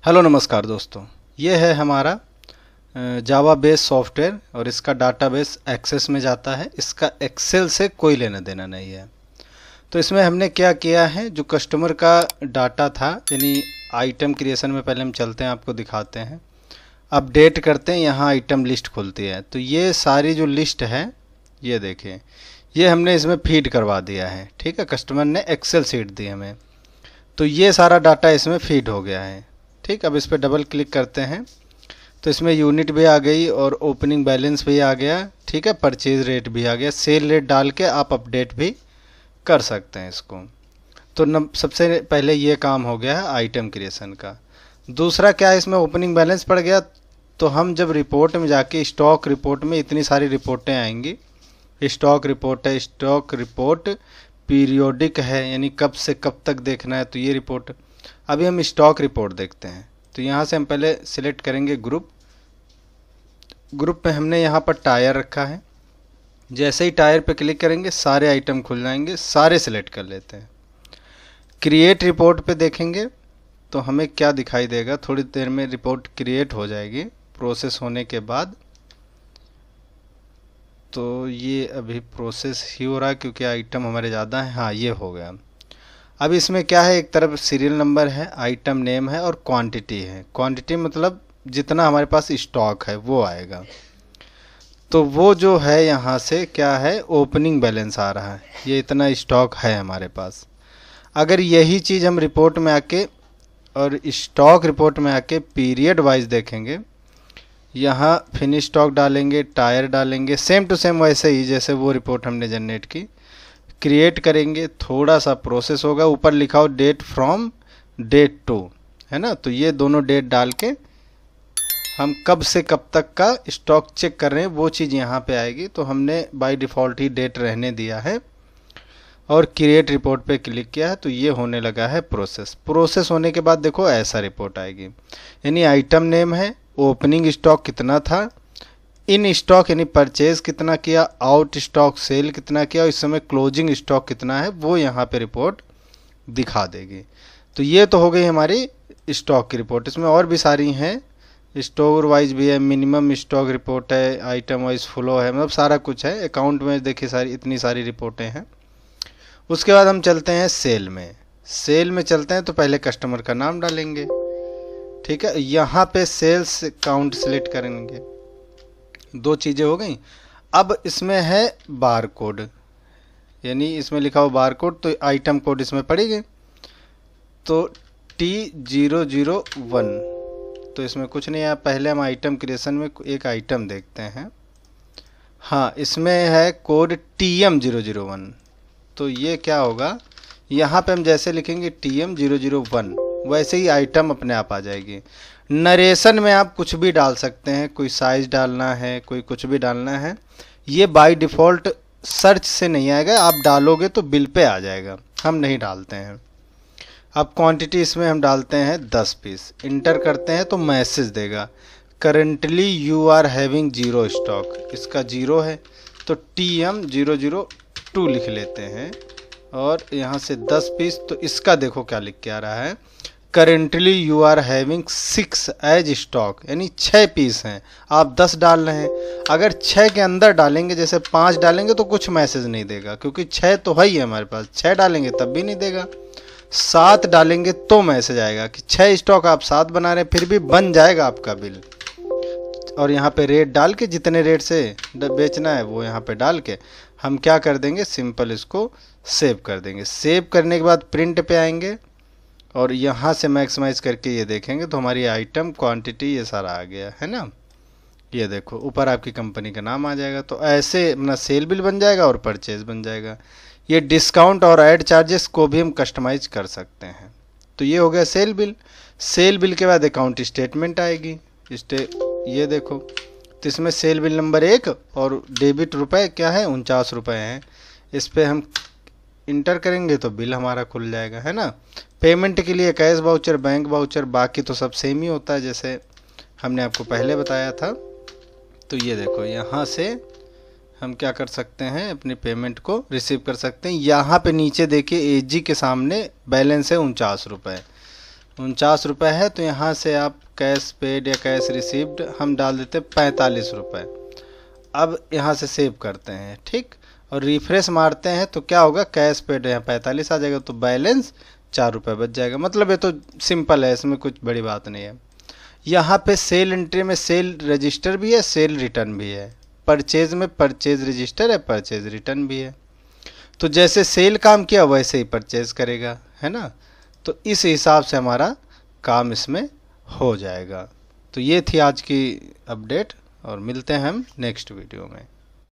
Hello नमस्कार दोस्तों, ये है हमारा जावा बेस सॉफ्टवेयर और इसका डाटाबेस एक्सेस में जाता है। इसका एक्सेल से कोई लेना देना नहीं है। तो इसमें हमने क्या किया है, जो कस्टमर का डाटा था यानी आइटम क्रिएशन में पहले हम चलते हैं, आपको दिखाते हैं। अपडेट करते हैं, यहाँ आइटम लिस्ट खुलती है। तो ये सारी जो लिस्ट है ये देखिए, ये हमने इसमें फीड करवा दिया है। ठीक है, कस्टमर ने एक्सेल शीट दी हमें, तो ये सारा डाटा इसमें फीड हो गया है। ठीक, अब इस पर डबल क्लिक करते हैं तो इसमें यूनिट भी आ गई और ओपनिंग बैलेंस भी आ गया। ठीक है, परचेज रेट भी आ गया। सेल रेट डाल के आप अपडेट भी कर सकते हैं इसको। तो सबसे पहले ये काम हो गया है आइटम क्रिएशन का। दूसरा क्या है, इसमें ओपनिंग बैलेंस पड़ गया। तो हम जब रिपोर्ट में जाके, स्टॉक रिपोर्ट में इतनी सारी रिपोर्टें आएंगी। स्टॉक रिपोर्ट है, स्टॉक रिपोर्ट पीरियोडिक है यानी कब से कब तक देखना है, तो ये रिपोर्ट। अभी हम स्टॉक रिपोर्ट देखते हैं। तो यहाँ से हम पहले सिलेक्ट करेंगे ग्रुप में हमने यहाँ पर टायर रखा है। जैसे ही टायर पे क्लिक करेंगे सारे आइटम खुल जाएंगे, सारे सिलेक्ट कर लेते हैं। क्रिएट रिपोर्ट पे देखेंगे तो हमें क्या दिखाई देगा, थोड़ी देर में रिपोर्ट क्रिएट हो जाएगी प्रोसेस होने के बाद। तो ये अभी प्रोसेस ही हो रहा है क्योंकि आइटम हमारे ज़्यादा हैं। हाँ, ये हो गया। अब इसमें क्या है, एक तरफ सीरियल नंबर है, आइटम नेम है और क्वांटिटी है। क्वांटिटी मतलब जितना हमारे पास स्टॉक है वो आएगा। तो वो जो है यहाँ से क्या है, ओपनिंग बैलेंस आ रहा है, ये इतना स्टॉक है हमारे पास। अगर यही चीज़ हम रिपोर्ट में आके और स्टॉक रिपोर्ट में आके पीरियड वाइज देखेंगे, यहाँ फिनिश स्टॉक डालेंगे, टायर डालेंगे, सेम टू सेम वैसे ही जैसे वो रिपोर्ट हमने जनरेट की। क्रिएट करेंगे, थोड़ा सा प्रोसेस होगा। ऊपर लिखा हो डेट फ्रॉम डेट टू, है ना। तो ये दोनों डेट डाल के हम कब से कब तक का स्टॉक चेक कर रहे हैं वो चीज़ यहाँ पे आएगी। तो हमने बाय डिफ़ॉल्ट ही डेट रहने दिया है और क्रिएट रिपोर्ट पे क्लिक किया है। तो ये होने लगा है प्रोसेस होने के बाद देखो ऐसा रिपोर्ट आएगी। यानी आइटम नेम है, ओपनिंग स्टॉक कितना था, इन स्टॉक यानी परचेज कितना किया, आउट स्टॉक सेल कितना किया और इस समय क्लोजिंग स्टॉक कितना है, वो यहाँ पे रिपोर्ट दिखा देगी। तो ये तो हो गई हमारी स्टॉक की रिपोर्ट। इसमें और भी सारी हैं, स्टोर वाइज भी है, मिनिमम स्टॉक रिपोर्ट है, आइटम वाइज फ्लो है, मतलब सारा कुछ है। अकाउंट में देखिए सारी इतनी सारी रिपोर्टें हैं। उसके बाद हम चलते हैं सेल में चलते हैं। तो पहले कस्टमर का नाम डालेंगे। ठीक है, यहाँ पे सेल्स काउंट सेलेक्ट करेंगे। दो चीज़ें हो गई। अब इसमें है बार कोड, यानी इसमें लिखा हुआ बार कोड, तो आइटम कोड इसमें पड़ेगी। तो T001, तो इसमें कुछ नहीं है। पहले हम आइटम क्रिएशन में एक आइटम देखते हैं। हाँ, इसमें है कोड TM001। तो ये क्या होगा, यहाँ पे हम जैसे लिखेंगे TM001 वैसे ही आइटम अपने आप आ जाएगी। नरेशन में आप कुछ भी डाल सकते हैं, कोई साइज डालना है, कोई कुछ भी डालना है। ये बाय डिफ़ॉल्ट सर्च से नहीं आएगा, आप डालोगे तो बिल पे आ जाएगा, हम नहीं डालते हैं। अब क्वांटिटी इसमें हम डालते हैं 10 पीस। इंटर करते हैं तो मैसेज देगा currently you are having zero stock, इसका जीरो है। तो TM002 लिख लेते हैं और यहाँ से 10 पीस। तो इसका देखो क्या लिख के आ रहा है, currently you are having 6 as stock, यानी 6 पीस हैं, आप 10 डाल रहे हैं। अगर 6 के अंदर डालेंगे, जैसे 5 डालेंगे तो कुछ मैसेज नहीं देगा क्योंकि 6 तो है ही हमारे पास। 6 डालेंगे तब भी नहीं देगा। 7 डालेंगे तो मैसेज आएगा कि 6 स्टॉक आप 7 बना रहे हैं, फिर भी बन जाएगा आपका बिल। और यहाँ पे रेट डाल के जितने रेट से बेचना है वो यहाँ पे डाल के हम क्या कर देंगे, सिंपल इसको सेव कर देंगे। सेव करने के बाद प्रिंट पे आएंगे और यहाँ से मैक्सिमाइज करके ये देखेंगे तो हमारी आइटम क्वांटिटी ये सारा आ गया है ना। ये देखो ऊपर आपकी कंपनी का नाम आ जाएगा। तो ऐसे अपना सेल बिल बन जाएगा और परचेज बन जाएगा। ये डिस्काउंट और ऐड चार्जेस को भी हम कस्टमाइज कर सकते हैं। तो ये हो गया सेल बिल। सेल बिल के बाद अकाउंट स्टेटमेंट आएगी। ये देखो, तो इसमें सेल बिल नंबर 1 और डेबिट रुपए क्या है, 49 रुपये हैं। इस पर हम इंटर करेंगे तो बिल हमारा खुल जाएगा, है ना। पेमेंट के लिए कैश वाउचर, बैंक वाउचर, बाकी तो सब सेम ही होता है जैसे हमने आपको पहले बताया था। तो ये देखो, यहाँ से हम क्या कर सकते हैं, अपनी पेमेंट को रिसीव कर सकते हैं। यहाँ पे नीचे देखिए AG के सामने बैलेंस है 49 रुपये। 49 रुपये है, तो यहाँ से आप कैश पेड या कैश रिसीव्ड हम डाल देते 45 रुपये। अब यहाँ से सेव करते हैं, ठीक, और रिफ्रेश मारते हैं तो क्या होगा, कैश पेड यहाँ 45 आ जाएगा, तो बैलेंस 4 रुपये बच जाएगा। मतलब ये तो सिंपल है, इसमें कुछ बड़ी बात नहीं है। यहाँ पे सेल एंट्री में सेल रजिस्टर भी है, सेल रिटर्न भी है। परचेज में परचेज रजिस्टर है, परचेज रिटर्न भी है। तो जैसे सेल काम किया वैसे ही परचेज करेगा, है ना। तो इस हिसाब से हमारा काम इसमें हो जाएगा। तो ये थी आज की अपडेट, और मिलते हैं हम नेक्स्ट वीडियो में।